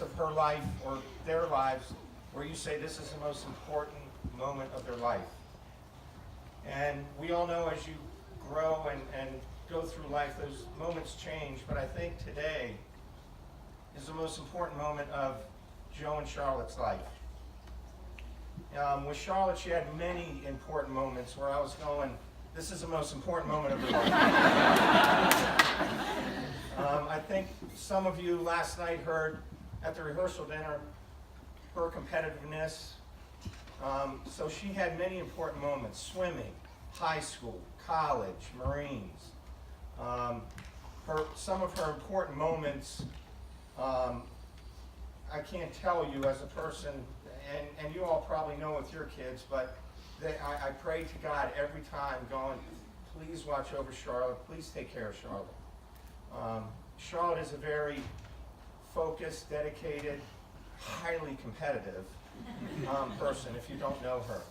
of her life or their lives where you say this is the most important moment of their life? And we all know as you grow and go through life, those moments change, but I think today is the most important moment of Joe and Charlotte's life. With Charlotte, she had many important moments where I was going, this is the most important moment of her life. I think some of you last night heard at the rehearsal dinner her competitiveness. So she had many important moments: swimming, high school, college, Marines. Some of her important moments, I can't tell you as a person, and you all probably know with your kids, but I pray to God every time going, please watch over Charlotte, please take care of Charlotte. Charlotte is a very focused, dedicated, highly competitive person, if you don't know her.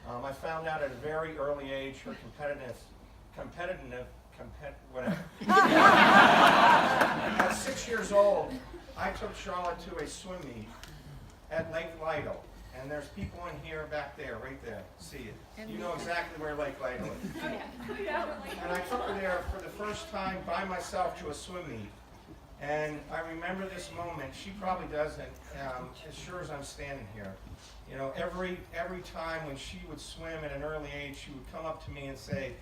I found out at a very early age her whatever. At 6 years old, I took Charlotte to a swim meet at Lake Lytle. And there's people in here back there, right there. See it. You know exactly where Lake Lytle is. And I took her there for the first time by myself to a swim meet. And I remember this moment. She probably doesn't, as sure as I'm standing here. You know, every time when she would swim at an early age, she would come up to me and say,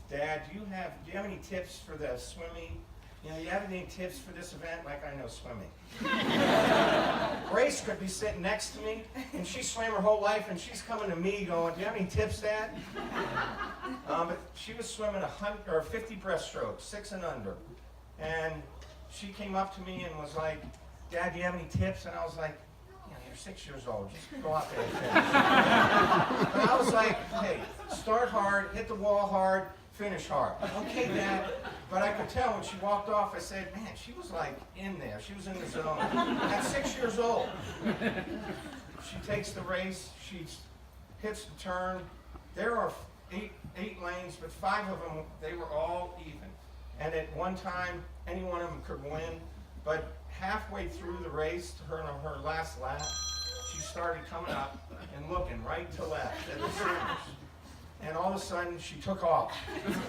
Dad, do you have any tips for the swimming? You know, you have any tips for this event? Like I know swimming. Grace could be sitting next to me, and she swam her whole life, and she's coming to me going, do you have any tips, Dad? But she was swimming 50 breaststrokes, 6 and under. And she came up to me and was like, Dad, do you have any tips? And I was like, you're 6 years old, just go out there and finish. And I was like, hey, start hard, hit the wall hard, finish hard. Okay, Dad. But I could tell when she walked off, I said, man, she was like in there. She was in the zone. At 6 years old. She takes the race. She hits the turn. There are eight lanes, but 5 of them, they were all even. And at one time, any one of them could win. But halfway through the race, to her last lap, she started coming up and looking right to left at the finish. And all of a sudden, she took off.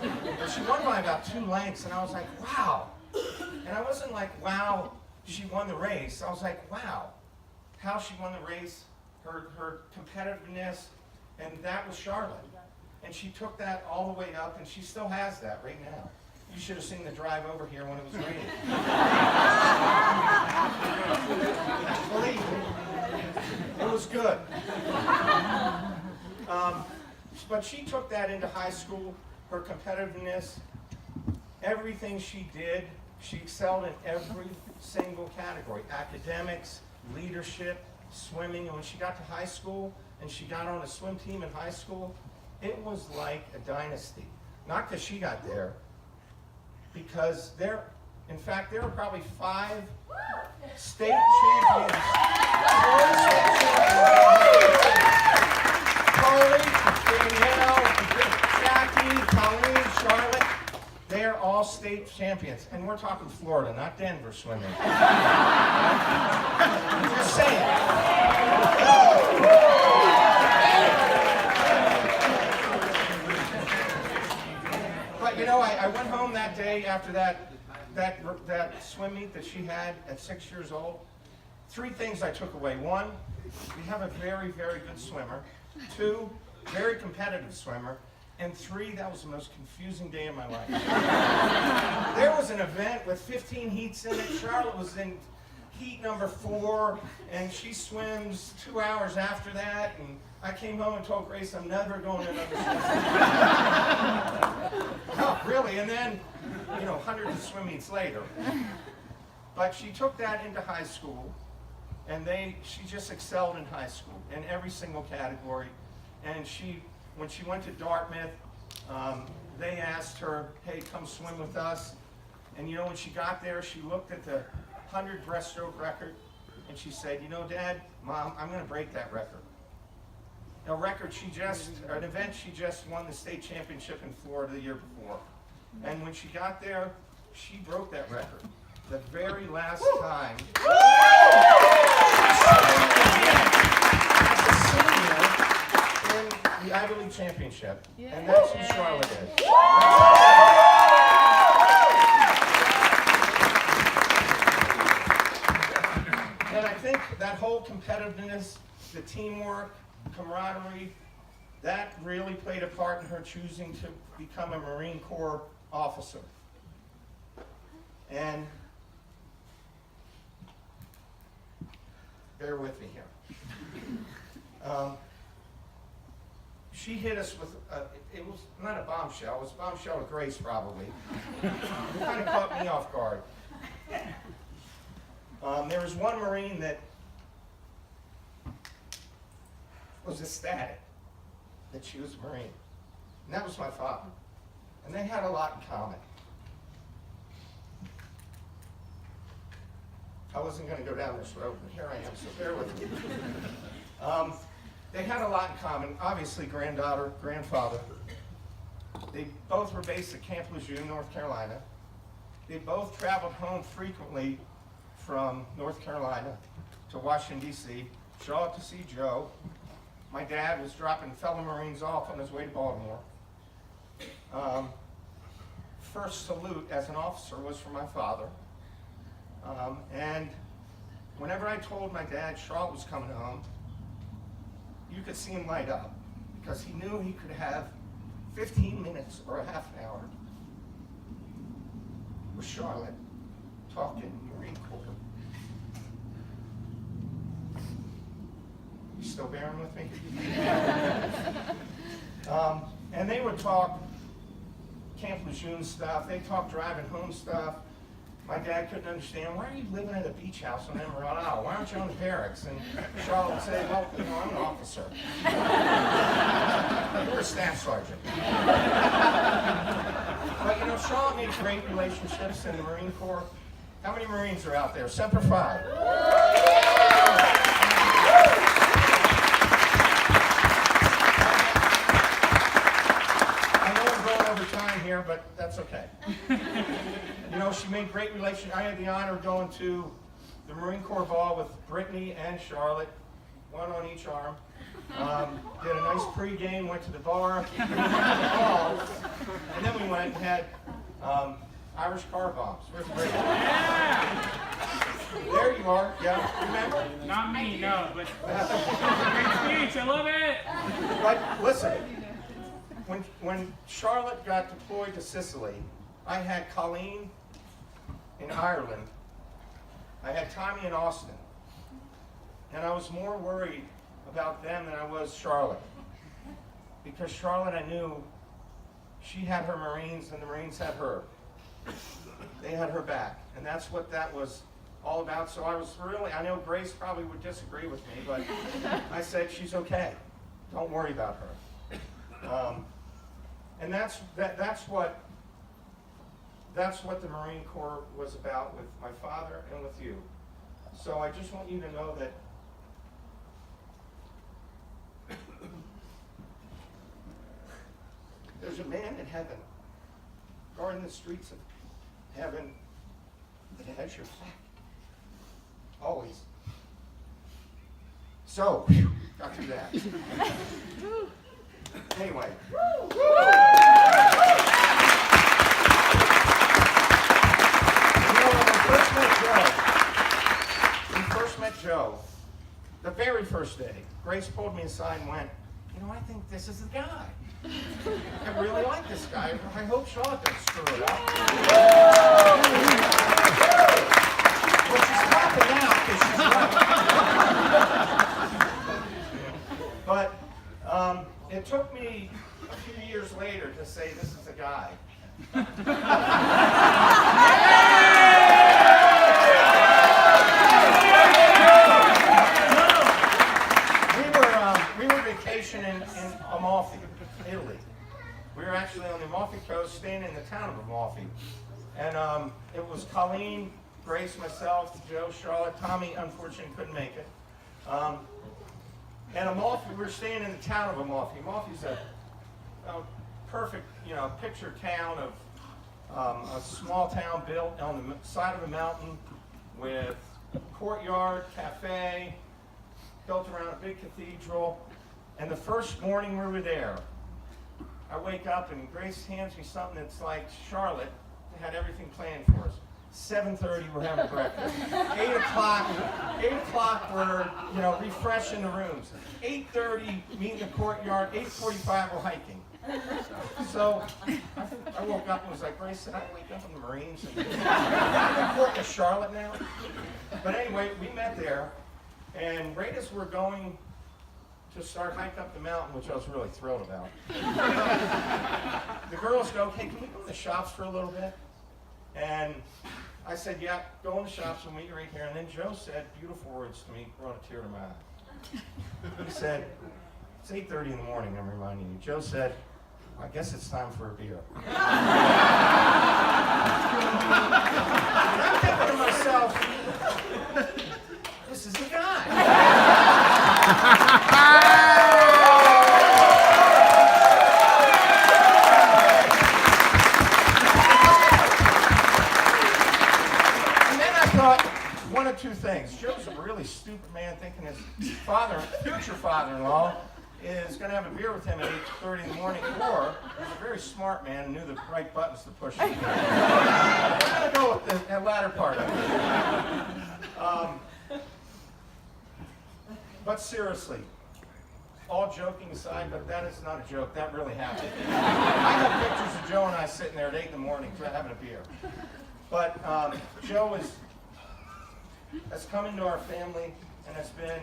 And she won by about 2 lengths, and I was like, wow. And I wasn't like, wow, she won the race. I was like, wow, how she won the race, her competitiveness, and that was Charlotte. And she took that all the way up, and she still has that right now. You should have seen the drive over here when it was raining. Believe me, it was good. But she took that into high school, her competitiveness, everything she did, she excelled in every single category. Academics, leadership, swimming. And when she got to high school and she got on a swim team in high school, it was like a dynasty. Not because she got there, because in fact, there were probably 5 state champions. Carly, Danielle, Jackie, Colleen, Charlotte, they are all state champions. And we're talking Florida, not Denver swimming. I'm just saying. But you know, I went home that day after that swim meet that she had at 6 years old. 3 things I took away. 1, we have a very, very good swimmer. 2, very competitive swimmer. And 3, that was the most confusing day of my life. There was an event with 15 heats in it. Charlotte was in heat number 4, and she swims 2 hours after that. And I came home and told Grace, I'm never going to another swim meet. No, really. And then, you know, hundreds of swim meets later. But she took that into high school. And she just excelled in high school in every single category. And when she went to Dartmouth, they asked her, hey, come swim with us. And you know, when she got there, she looked at the 100 breaststroke record, and she said, you know, Dad, Mom, I'm going to break that record. An event she just won the state championship in Florida the year before. And when she got there, she broke that record. The very last time. championship. Yeah. And that's who Charlotte is. And I think that whole competitiveness, the teamwork, camaraderie, that really played a part in her choosing to become a Marine Corps officer. And bear with me here. She hit us with, it was not a bombshell, it was a bombshell of grace probably. It kind of caught me off guard. There was one Marine that was ecstatic that she was a Marine, and that was my father. And they had a lot in common. I wasn't going to go down this road, but here I am, so bear with me. They had a lot in common. Obviously, granddaughter, grandfather. They both were based at Camp Lejeune, North Carolina. They both traveled home frequently from North Carolina to Washington, D.C., Charlotte to see Joe. My dad was dropping fellow Marines off on his way to Baltimore. First salute as an officer was from my father. And whenever I told my dad Charlotte was coming home, you could see him light up because he knew he could have 15 minutes or a half an hour with Charlotte talking Marine Corps. You still bearing with me? And they would talk Camp Lejeune stuff. They talked driving home stuff. My dad couldn't understand, why are you living at a beach house on Emerald Isle? Why aren't you on the barracks? And Charlotte would say, well, you know, I'm an officer. You're a staff sergeant. But, you know, Charlotte made great relationships in the Marine Corps. How many Marines are out there? Semper Fi. I know I'm going over time here, but that's okay. You know, she made great relations. I had the honor of going to the Marine Corps Ball with Brittany and Charlotte, one on each arm. Did a nice pregame, went to the bar, and then we went and had Irish car bombs. Where's Brittany? There you are. Yeah, remember? Not me, no, but great speech. I love it. But listen, when Charlotte got deployed to Sicily, I had Colleen in Ireland. I had Tommy in Austin. And I was more worried about them than I was Charlotte. Because Charlotte, I knew she had her Marines and the Marines had her. They had her back. And that's what that was all about. So I was really, I know Grace probably would disagree with me, but I said, she's okay. Don't worry about her. And that's what the Marine Corps was about with my father and with you. So I just want you to know that there's a man in heaven, guarding the streets of heaven, that has your back. Always. So, got through that. Anyway. When we first met Joe, the very first day, Grace pulled me aside and went, you know, I think this is the guy. I really like this guy. I hope Charlotte doesn't screw it up. Well, she's clapping now because she's right. But it took me a few years later to say this is the guy. We were vacationing in Amalfi, Italy. We were actually on the Amalfi Coast, staying in the town of Amalfi. And it was Colleen, Grace, myself, Joe, Charlotte. Tommy, unfortunately, couldn't make it. And Amalfi, we were staying in the town of Amalfi. Amalfi's a perfect, picture town of a small town built on the side of a mountain with a courtyard, cafe, built around a big cathedral. And the first morning we were there, I wake up and Grace hands me something that's like, Charlotte had everything planned for us. 7:30, we're having breakfast. 8 o'clock, we're, refreshing the rooms. 8:30, meet in the courtyard. 8:45, we're hiking. So I woke up and was like, Grace, did I wake up in the Marines? I'm reporting to Charlotte now. But anyway, we met there, and right as we're going to start hiking up the mountain, which I was really thrilled about, the girls go, hey, can we go to the shops for a little bit? And I said, yeah, go in the shops, we'll meet you right here. And then Joe said beautiful words to me, brought a tear to my eye. He said, it's 8:30 in the morning, I'm reminding you. Joe said, I guess it's time for a beer. And I'm thinking to myself, this is the guy. One of two things. Joe's a really stupid man thinking his future father-in-law, is going to have a beer with him at 8:30 in the morning, or he's a very smart man and knew the right buttons to push. I'm going to go with the latter part of it. But seriously, all joking aside, but that is not a joke. That really happened. I have pictures of Joe and I sitting there at 8 in the morning having a beer. But Joe has come into our family and has been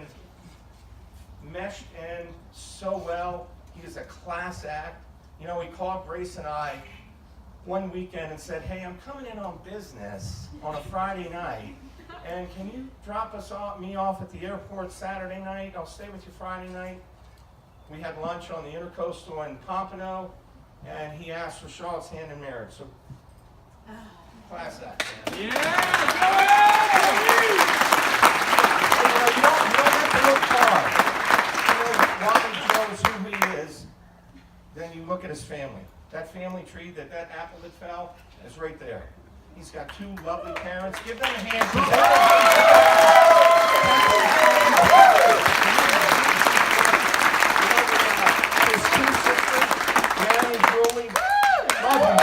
meshed in so well. He is a class act. He called Grace and I one weekend and said, hey, I'm coming in on business on a Friday night, and can you drop me off at the airport Saturday night? I'll stay with you Friday night. We had lunch on the Intercoastal in Pompano, and he asked for Charlotte's hand in marriage. So, class act, man. Yeah! You don't have to look far. Why Joe is who he is, then you look at his family. That family tree, that apple that fell, is right there. He's got two lovely parents. Give them a hand. His two sisters, Mary and Julie, love them.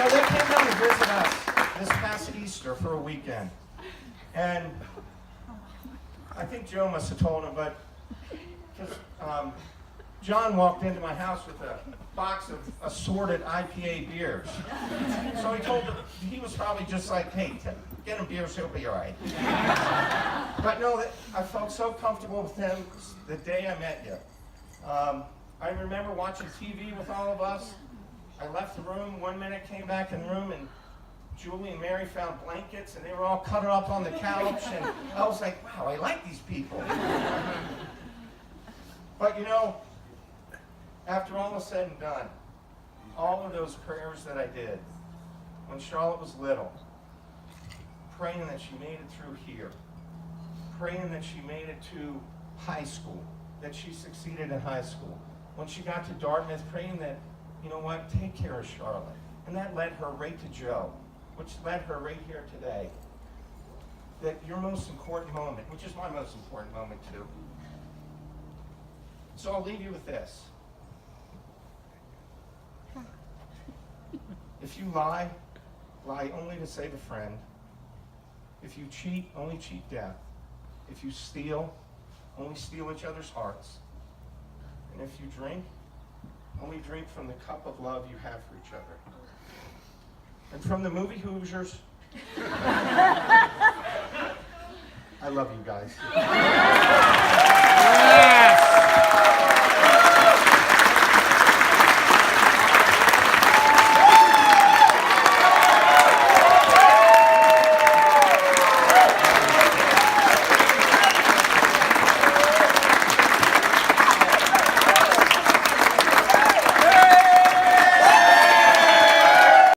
They came down to visit us this past Easter for a weekend. And I think Joe must have told him, but because John walked into my house with a box of assorted IPA beers. So he told him, he was probably just like, hey, get him beers, he'll be all right. But no, I felt so comfortable with him the day I met you. I remember watching TV with all of us. I left the room 1 minute, came back in the room, and Julie and Mary found blankets, and they were all cut up on the couch, and I was like, wow, I like these people. But after all is said and done, all of those prayers that I did when Charlotte was little, praying that she made it through here, praying that she made it to high school, that she succeeded in high school, when she got to Dartmouth, praying that, take care of Charlotte. And that led her right to Joe, which led her right here today. That your most important moment, which is my most important moment too. So I'll leave you with this. If you lie only to save a friend. If you cheat, only cheat death. If you steal, only steal each other's hearts. And if you drink, only drink from the cup of love you have for each other. And from the movie Hoosiers, I love you guys.